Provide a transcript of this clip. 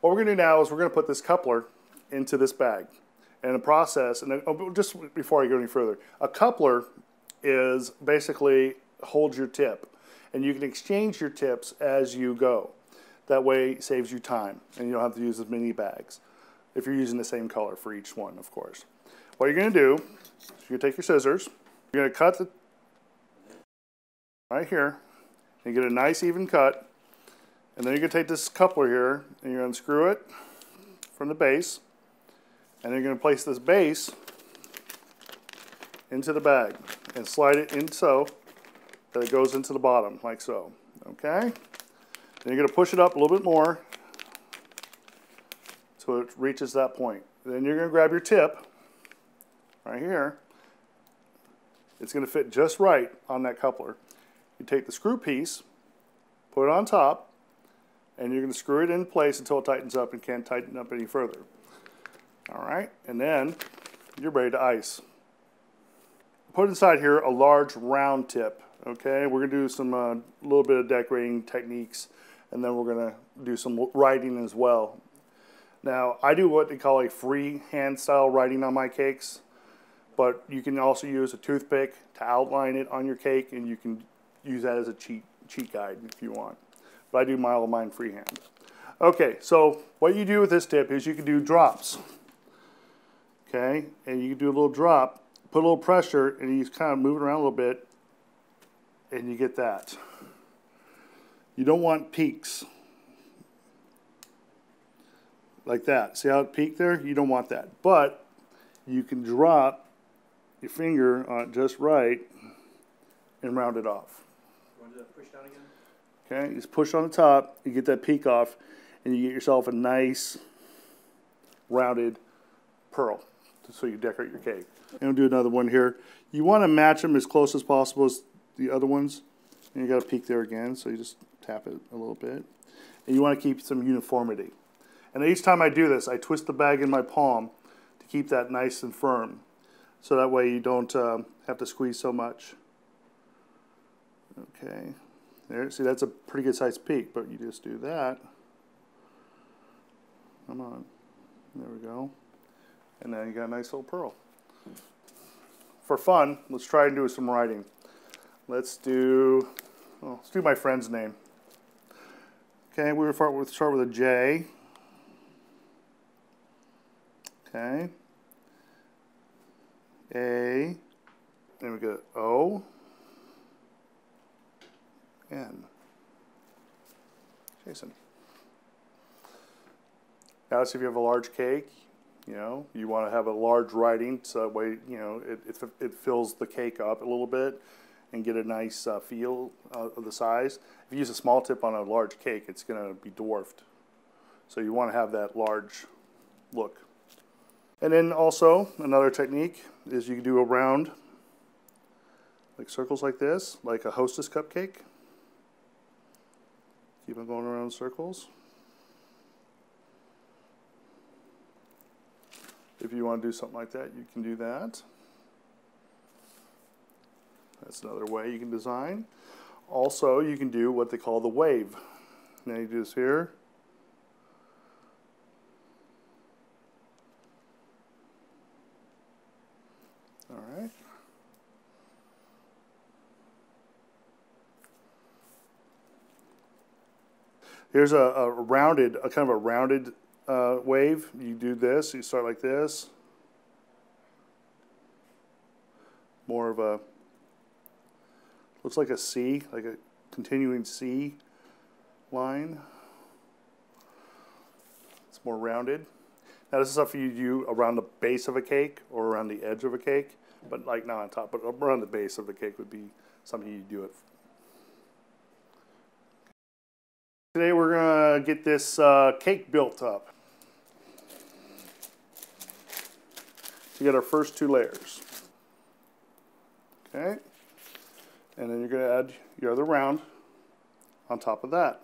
What we're going to do now is we're going to put this coupler into this bag. And the process, and just before I go any further, a coupler is basically holds your tip. And you can exchange your tips as you go. That way it saves you time and you don't have to use as many bags. If you're using the same color for each one, of course. What you're going to do is you're going to take your scissors, you're going to cut the right here, and get a nice even cut, and then you're going to take this coupler here and you're going to unscrew it from the base, and then you're going to place this base into the bag and slide it in so that it goes into the bottom, like so. Okay? Then you're going to push it up a little bit more so it reaches that point. Then you're going to grab your tip right here. It's going to fit just right on that coupler. You take the screw piece, put it on top, and you're going to screw it in place until it tightens up and can't tighten up any further. Alright, and then you're ready to ice. Put inside here a large round tip. Okay, we're going to do some little bit of decorating techniques, and then we're going to do some writing as well. Now, I do what they call a freehand style writing on my cakes, but you can also use a toothpick to outline it on your cake, and you can use that as a cheat guide if you want. But I do all of mine freehand. Okay, so what you do with this tip is you can do drops. Okay, and you can do a little drop, put a little pressure, and you just kind of move it around a little bit, and you get that. You don't want peaks like that. See how it peaked there? You don't want that. But you can drop your finger on it just right and round it off. You want to do that push down again? Okay, you just push on the top, you get that peak off, and you get yourself a nice rounded pearl so you decorate your cake. And we'll do another one here. You want to match them as close as possible as the other ones. And you got a peak there again, so you just tap it a little bit. And you want to keep some uniformity. And each time I do this, I twist the bag in my palm to keep that nice and firm. So that way you don't have to squeeze so much. Okay. There, see, that's a pretty good sized peak, but you just do that. Come on. There we go. And now you got a nice little pearl. For fun, let's try and do some writing. Let's do my friend's name. Okay, we start with a J. Okay. A. Then we go O. N. Jason. Now, if you have a large cake, you want to have a large writing so that way, it fills the cake up a little bit and get a nice feel of the size. If you use a small tip on a large cake, it's going to be dwarfed. So you want to have that large look. And then also, another technique is you can do a round, like circles like this, like a Hostess cupcake. Keep on going around in circles. If you want to do something like that, you can do that. That's another way you can design. Also, you can do what they call the wave. Now you do this here. All right. Here's a kind of a rounded wave. You do this, you start like this. More of a, looks like a C, like a continuing C line. It's more rounded. Now this is stuff you do around the base of a cake or around the edge of a cake, but like not on top, but around the base of the cake would be something you do it. Today we're going to get this cake built up. So you get our first 2 layers. Okay. And then you're going to add your other round on top of that.